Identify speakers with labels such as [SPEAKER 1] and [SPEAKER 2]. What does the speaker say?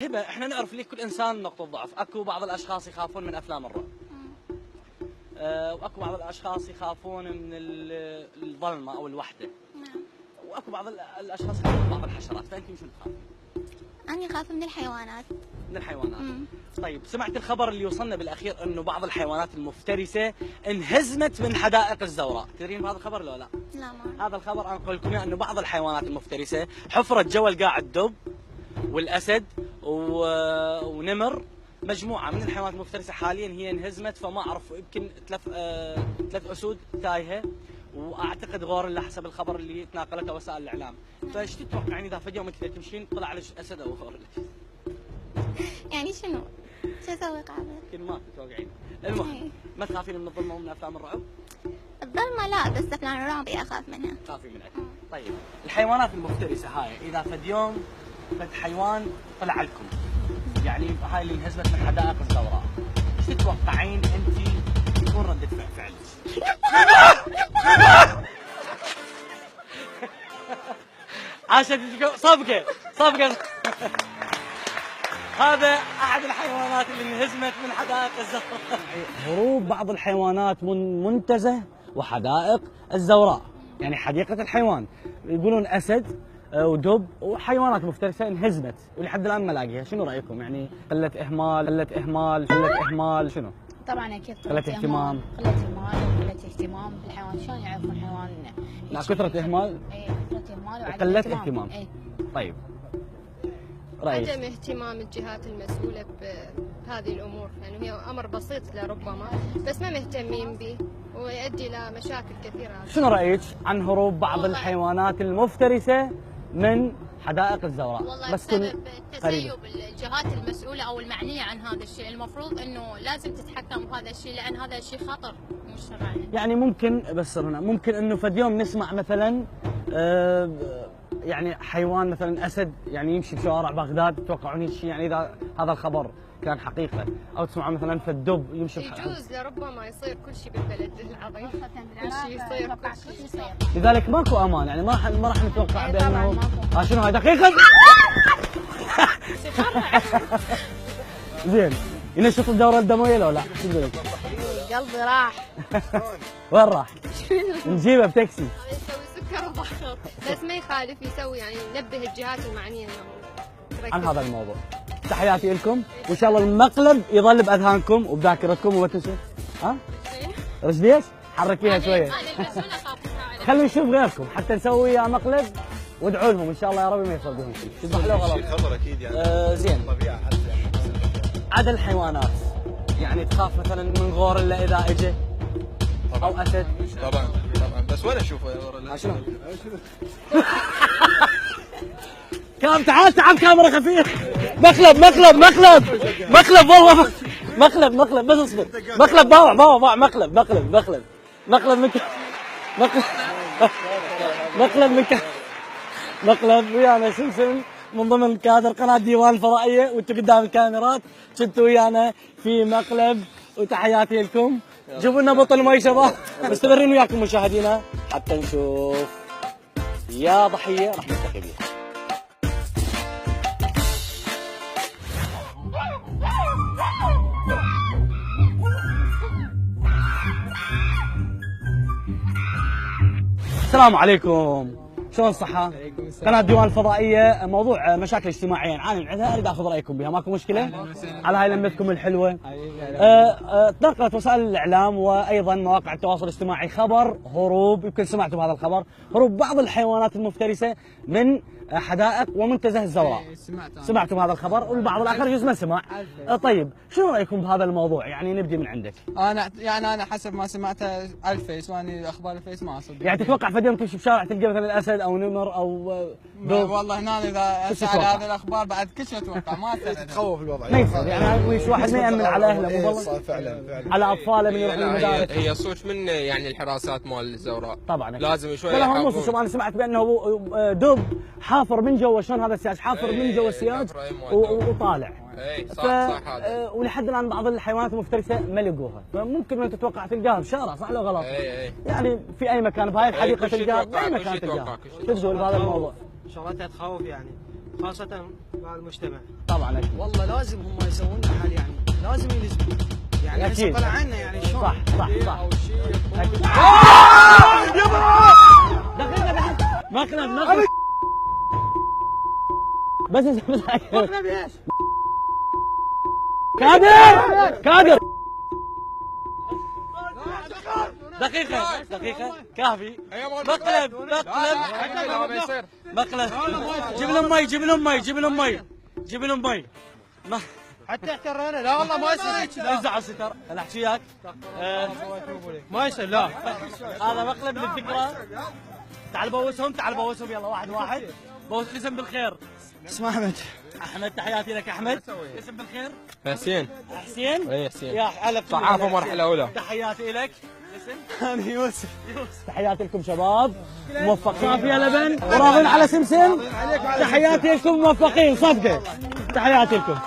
[SPEAKER 1] هبه، احنا نعرف ليه كل انسان نقطه ضعف، اكو بعض الاشخاص يخافون من افلام الرعب. واكو بعض الاشخاص يخافون من الظلمه او الوحده.
[SPEAKER 2] نعم.
[SPEAKER 1] واكو بعض الاشخاص يخافون من بعض الحشرات، فانت من شنو تخافين؟
[SPEAKER 2] أنا أخاف من الحيوانات.
[SPEAKER 1] من الحيوانات. طيب، سمعت الخبر اللي وصلنا بالاخير انه بعض الحيوانات المفترسه انهزمت من حدائق الزوراء، تدرين بهذا الخبر لو لا؟
[SPEAKER 2] لا ما.
[SPEAKER 1] هذا الخبر انا اقول لكم انه بعض الحيوانات المفترسه حفرت جوا القاع الدب والاسد ونمر، مجموعه من الحيوانات المفترسه حاليا هي انهزمت، فما اعرف يمكن ثلاث اسود تايهه، واعتقد غوريلا حسب الخبر اللي تناقلته وسائل الاعلام. فايش تتوقعين اذا فجاه وانت تمشين طلع لك اسد او غوريلا؟
[SPEAKER 2] يعني شنو؟ شو أسوي قاعدة؟
[SPEAKER 1] يمكن ما تتوقعين. المهم، ما تخافين من الظلمه ومن افلام الرعب؟
[SPEAKER 2] الظلمة لا، بس أفلام الرعب أخاف منها.
[SPEAKER 1] تخافين منها. طيب، الحيوانات المفترسه هاي اذا فد يوم فد حيوان طلع لكم، يعني هاي اللي انهزمت من حدائق الزوراء، ايش تتوقعين انت تكون ردة فعلك؟ عاشت صفقة. هذا احد الحيوانات اللي انهزمت من حدائق الزوراء. هروب بعض الحيوانات من منتزه وحدائق الزوراء، يعني حديقة الحيوان، يقولون اسد ودب وحيوانات مفترسه انهزمت ولحد الان ما لاقيها، شنو رايكم؟ يعني قله اهمال شنو؟
[SPEAKER 3] طبعا اكيد
[SPEAKER 1] قله اهتمام
[SPEAKER 3] بالحيوان، شلون يعرفون حيوان؟
[SPEAKER 1] لا، كثره اهمال.
[SPEAKER 3] اي كثره اهمال
[SPEAKER 1] وقله اهتمام. طيب، رايك؟
[SPEAKER 4] عدم اهتمام الجهات المسؤوله بهذه الامور، يعني هي امر بسيط لربما بس ما مهتمين به ويؤدي الى مشاكل كثيره.
[SPEAKER 1] شنو رايك عن هروب بعض الحيوانات المفترسه من حدائق الزوراء؟
[SPEAKER 5] والله بسبب تسيب الجهات المسؤوله او المعنيه عن هذا الشيء، المفروض انه لازم تتحكم بهذا الشيء، لان هذا الشيء خطر مجتمعنا.
[SPEAKER 1] يعني ممكن بس هنا ممكن انه فد يوم نسمع مثلا يعني حيوان مثلا اسد يعني يمشي بشوارع بغداد، تتوقعون شيء يعني اذا هذا الخبر كان حقيقه؟ او تسمعون مثلا فد دب يمشي
[SPEAKER 4] يجوز لربما يصير كل شيء بالبلد العظيم، كل شيء يصير كل شيء يصير.
[SPEAKER 1] لذلك ماكو امان، يعني ما راح نتوقع بانه شنو هاي دقيقه. زين، ينشط الدوره الدمويه لو لا؟ شو تقول؟
[SPEAKER 4] قلبي راح.
[SPEAKER 1] وين راح؟ نجيبه بتاكسي.
[SPEAKER 4] يسوي سكر وضغط، بس ما يخالف يسوي، يعني ينبه الجهات المعنيه انه
[SPEAKER 1] عن هذا الموضوع. تحياتي لكم، وان شاء الله المقلب يظل باذهانكم وبذاكرتكم وما تنسوا. ها؟ رشديش؟ حركيها شويه. خلينا نشوف غيركم حتى نسوي وياه مقلب، وادعوا لهم ان شاء الله يا ربي ما يصير بهم شيء. تصبح له غلط.
[SPEAKER 6] خبر اكيد يعني.
[SPEAKER 1] زين.
[SPEAKER 6] طبيعه
[SPEAKER 1] عدا الحيوانات، يعني تخاف مثلا من غوريلا اذا اجى؟ او اسد؟
[SPEAKER 6] طبعا بس وين اشوفه غوريلا؟
[SPEAKER 1] شنو؟ كام تعال كاميرا خفيف. مقلب والله مقلب بس اصبر. مقلب باوع مقلب ويانا سمسم من ضمن كادر قناه ديوان الفضائيه، وانتم قدام الكاميرات كنتوا ويانا في مقلب، وتحياتي لكم. جيبوا لنا بطل مي شباب. مستمرين وياكم مشاهدينا حتى نشوف يا ضحيه راح نلتقي بيها. السلام عليكم، شلون الصحة؟ قناة ديوان الفضائية، موضوع مشاكل اجتماعية نعاني من عندها، اريد اخذ رايكم بها، ماكو مشكلة؟ على هاي لمتكم الحلوة. تنقلت وسائل الاعلام وايضا مواقع التواصل الاجتماعي خبر هروب، يمكن سمعتوا بهذا الخبر، هروب بعض الحيوانات المفترسة من حدائق ومنتزه الزوراء. سمعتوا بهذا الخبر، والبعض الاخر يجوز ما سمع. طيب، شنو رايكم بهذا الموضوع؟ يعني نبدي من عندك.
[SPEAKER 7] انا حسب ما سمعته على الفيس، واني اخبار الفيس ما اصدق.
[SPEAKER 1] يعني تتوقع فد يوم تمشي بشارع تلقى مثلا اسد او نمر او
[SPEAKER 7] والله هنا اذا اسال هذه الاخبار بعد كل شيء اتوقع ما
[SPEAKER 6] تخوف الوضع.
[SPEAKER 1] ما يصير، يعني ويش واحد ما يامن على اهله مو والله؟
[SPEAKER 6] فعلا
[SPEAKER 1] على اطفاله من يروح المدارس.
[SPEAKER 8] هي صوت من يعني الحراسات مال الزوراء
[SPEAKER 1] طبعا
[SPEAKER 8] لازم شوي.
[SPEAKER 1] لا هو شوف، انا سمعت بانه دب حافر من جوا، شلون هذا السياج حافر من جوا السياج وطالع.
[SPEAKER 8] اي صح هذا.
[SPEAKER 1] ولحد الان بعض الحيوانات المفترسه ما لقوها، فممكن من تتوقع تلقاها بشارع، صح ولا غلط؟ يعني في اي مكان بهاي الحديقه تلقاها، باي مكان تلقاها. شو تقول بهذا الموضوع؟
[SPEAKER 9] شغلتها تخوف يعني، خاصة مع المجتمع.
[SPEAKER 1] طبعا اكيد.
[SPEAKER 9] والله لازم هم يسوون لنا حل يعني، لازم ينزلوا. يعني هسه
[SPEAKER 1] أكيد.
[SPEAKER 9] طلع عنا يعني شلون؟
[SPEAKER 1] صح صح صح. أكيد. دقيقة مقلب بس
[SPEAKER 9] مقلب ايش؟
[SPEAKER 1] كادر دقيقة كافي. مقلب جيب لهم مي
[SPEAKER 9] حتى احترينا. لا والله ما يصير هيك.
[SPEAKER 1] نزع الستر انا احكي وياك.
[SPEAKER 9] ما يصير. لا
[SPEAKER 1] هذا مقلب للذكرى. تعال بوسهم يلا واحد بوس. اسم بالخير.
[SPEAKER 9] اسمه احمد.
[SPEAKER 1] تحياتي لك احمد. اسم بالخير.
[SPEAKER 8] حسين.
[SPEAKER 1] اي حسين. يا حلف
[SPEAKER 8] صحافة مرحلة أولى.
[SPEAKER 1] تحياتي لك. اسم؟
[SPEAKER 9] انا يوسف.
[SPEAKER 1] تحياتي لكم شباب موفقين. صافي يا لبن وراضين على سمسم. تحياتي لكم موفقين صفقة. تحياتي لكم.